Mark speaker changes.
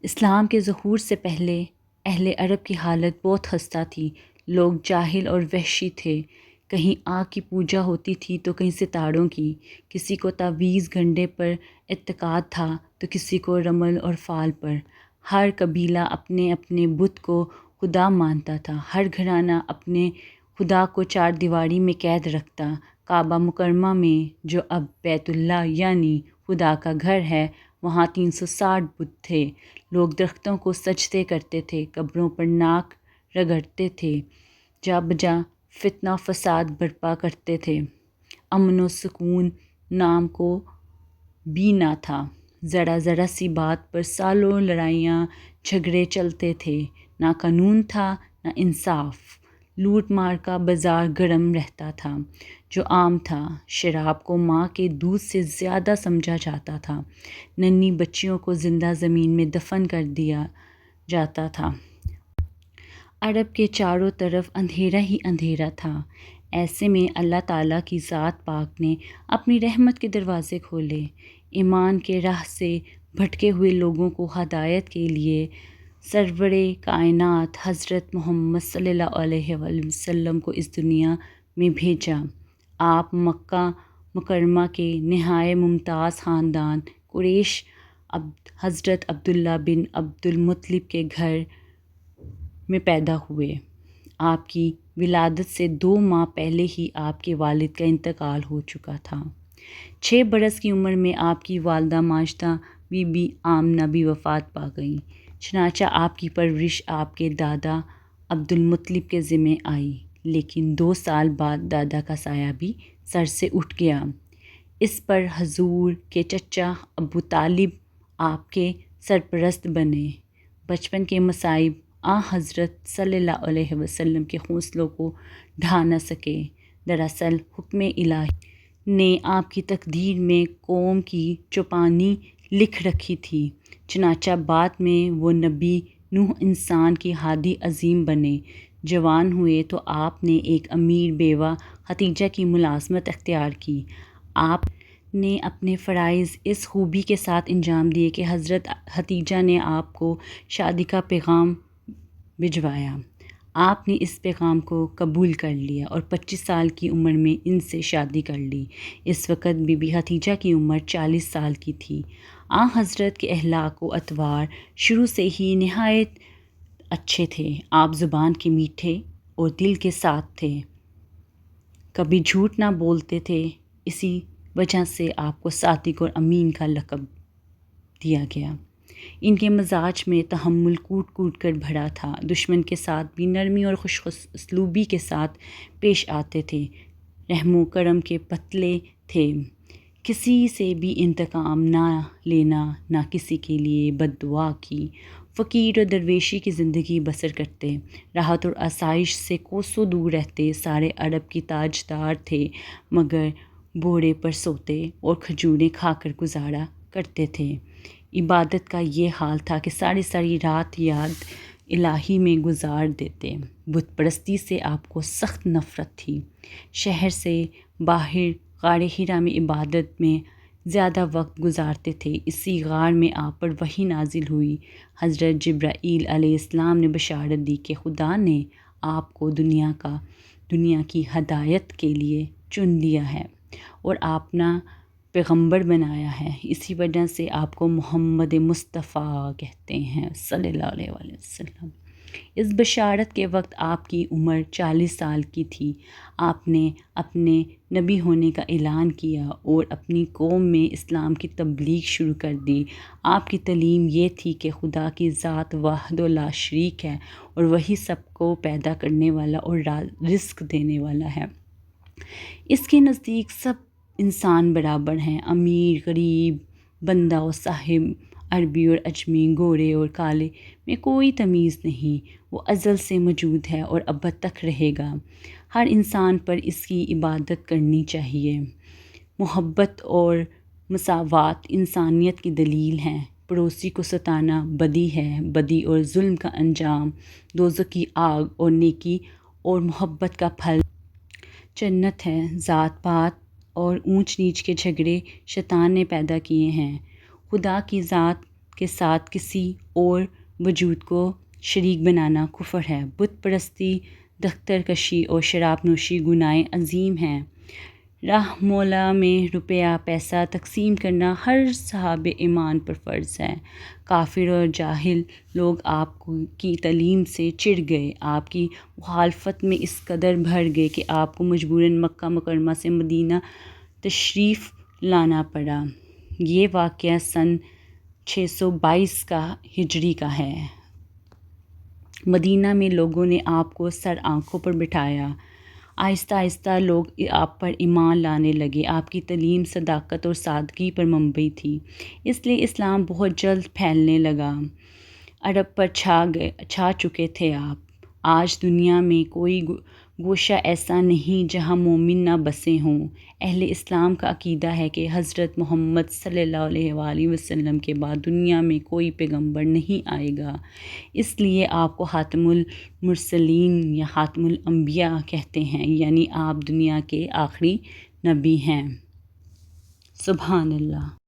Speaker 1: اسلام کے ظہور سے پہلے اہل عرب کی حالت بہت خستہ تھی۔ لوگ جاہل اور وحشی تھے۔ کہیں آگ کی پوجا ہوتی تھی تو کہیں ستاروں کی، کسی کو تعویذ گھنٹے پر اعتقاد تھا تو کسی کو رمل اور فال پر۔ ہر قبیلہ اپنے اپنے بت کو خدا مانتا تھا، ہر گھرانہ اپنے خدا کو چار دیواری میں قید رکھتا۔ کعبہ مکرمہ میں جو اب بیت اللہ یعنی خدا کا گھر ہے، وہاں 360 بت تھے۔ لوگ درختوں کو سجدے کرتے تھے، قبروں پر ناک رگڑتے تھے، جا بجا فتنہ فساد برپا کرتے تھے۔ امن و سکون نام کو بھی نہ تھا۔ ذرا ذرا سی بات پر سالوں لڑائیاں جھگڑے چلتے تھے۔ نہ قانون تھا نہ انصاف۔ لوٹ مار کا بازار گرم رہتا تھا جو عام تھا۔ شراب کو ماں کے دودھ سے زیادہ سمجھا جاتا تھا۔ ننھی بچیوں کو زندہ زمین میں دفن کر دیا جاتا تھا۔ عرب کے چاروں طرف اندھیرا ہی اندھیرا تھا۔ ایسے میں اللہ تعالیٰ کی ذات پاک نے اپنی رحمت کے دروازے کھولے۔ ایمان کے راہ سے بھٹکے ہوئے لوگوں کو ہدایت کے لیے سرور کائنات حضرت محمد صلی اللہ علیہ وآلہ وسلم کو اس دنیا میں بھیجا۔ آپ مکہ مکرمہ کے نہایت ممتاز خاندان قریش حضرت عبداللہ بن عبد المطلب کے گھر میں پیدا ہوئے۔ آپ کی ولادت سے 2 ماہ پہلے ہی آپ کے والد کا انتقال ہو چکا تھا۔ 6 برس کی عمر میں آپ کی والدہ ماجدہ بی بی آمنہ بھی وفات پا گئیں۔ چنانچہ آپ کی پرورش آپ کے دادا عبد المطلب کے ذمے آئی، لیکن 2 سال بعد دادا کا سایہ بھی سر سے اٹھ گیا۔ اس پر حضور کے چچا ابو طالب آپ کے سرپرست بنے۔ بچپن کے مصائب حضرت صلی اللہ علیہ وسلم کے حوصلوں کو ڈھا نہ سکے۔ دراصل حکم الہی نے آپ کی تقدیر میں قوم کی چوپانی لکھ رکھی تھی۔ چنانچہ بعد میں وہ نبی نوح انسان کے ہادی عظیم بنے۔ جوان ہوئے تو آپ نے ایک امیر بیوہ خدیجہ کی ملازمت اختیار کی۔ آپ نے اپنے فرائض اس خوبی کے ساتھ انجام دیے کہ حضرت خدیجہ نے آپ کو شادی کا پیغام بھجوایا۔ آپ نے اس پیغام کو قبول کر لیا اور 25 سال کی عمر میں ان سے شادی کر لی۔ اس وقت بی بی خدیجہ کی عمر 40 سال کی تھی۔ حضرت کے اخلاق و اطوار شروع سے ہی نہایت اچھے تھے۔ آپ زبان کے میٹھے اور دل کے صاف تھے، کبھی جھوٹ نہ بولتے تھے۔ اسی وجہ سے آپ کو صادق اور امین کا لقب دیا گیا۔ ان کے مزاج میں تحمل کوٹ کوٹ کر بھرا تھا۔ دشمن کے ساتھ بھی نرمی اور خوش اسلوبی کے ساتھ پیش آتے تھے۔ رحم و کرم کے پتلے تھے۔ کسی سے بھی انتقام نہ لینا، نہ کسی کے لیے بد دعا کی۔ فقیر و درویشی کی زندگی بسر کرتے، راحت اور آسائش سے کوسوں دور رہتے۔ سارے عرب کی تاجدار تھے، مگر بوڑے پر سوتے اور کھجوریں کھا کر گزارا کرتے تھے۔ عبادت کا یہ حال تھا کہ ساری ساری رات یاد الہی میں گزار دیتے۔ بت پرستی سے آپ کو سخت نفرت تھی۔ شہر سے باہر غار حرا میں عبادت میں زیادہ وقت گزارتے تھے۔ اسی غار میں آپ پر وحی نازل ہوئی۔ حضرت جبرائیل علیہ السلام نے بشارت دی کہ خدا نے آپ کو دنیا کی ہدایت کے لیے چن لیا ہے اور اپنا پیغمبر بنایا ہے۔ اسی وجہ سے آپ کو محمد مصطفیٰ کہتے ہیں صلی اللہ علیہ وآلہ وسلم۔ اس بشارت کے وقت آپ کی عمر 40 سال کی تھی۔ آپ نے اپنے نبی ہونے کا اعلان کیا اور اپنی قوم میں اسلام کی تبلیغ شروع کر دی۔ آپ کی تعلیم یہ تھی کہ خدا کی ذات وحدہ لا شریک ہے اور وہی سب کو پیدا کرنے والا اور رزق دینے والا ہے۔ اس کے نزدیک سب انسان برابر ہیں، امیر غریب، بندہ و صاحب، عربی اور اجمی، گورے اور کالے میں کوئی تمیز نہیں۔ وہ ازل سے موجود ہے اور ابد تک رہے گا۔ ہر انسان پر اس کی عبادت کرنی چاہیے۔ محبت اور مساوات انسانیت کی دلیل ہیں۔ پڑوسی کو ستانا بدی ہے۔ بدی اور ظلم کا انجام دوزخ کی آگ اور نیکی اور محبت کا پھل جنت ہے۔ ذات پات اور اونچ نیچ کے جھگڑے شیطان نے پیدا کیے ہیں۔ خدا کی ذات کے ساتھ کسی اور وجود کو شریک بنانا کفر ہے۔ بت پرستی، دختر کشی اور شراب نوشی گناہ عظیم ہیں۔ راہ مولا میں روپیہ پیسہ تقسیم کرنا ہر صاحب ایمان پر فرض ہے۔ کافر اور جاہل لوگ آپ کی تعلیم سے چڑ گئے، آپ کی مخالفت میں اس قدر بھر گئے کہ آپ کو مجبوراً مکہ مکرمہ سے مدینہ تشریف لانا پڑا۔ یہ واقعہ سن 622 کا ہجری کا ہے۔ مدینہ میں لوگوں نے آپ کو سر آنکھوں پر بٹھایا۔ آہستہ آہستہ لوگ آپ پر ایمان لانے لگے۔ آپ کی تعلیم صداقت اور سادگی پر مبنی تھی، اس لیے اسلام بہت جلد پھیلنے لگا۔ عرب پر چھا چکے تھے آپ۔ آج دنیا میں کوئی گوشہ ایسا نہیں جہاں مومن نہ بسے ہوں۔ اہل اسلام کا عقیدہ ہے کہ حضرت محمد صلی اللہ علیہ وآلہ وسلم کے بعد دنیا میں کوئی پیغمبر نہیں آئے گا، اس لیے آپ کو خاتم المرسلین یا خاتم الانبیاء کہتے ہیں، یعنی آپ دنیا کے آخری نبی ہیں۔ سبحان اللہ۔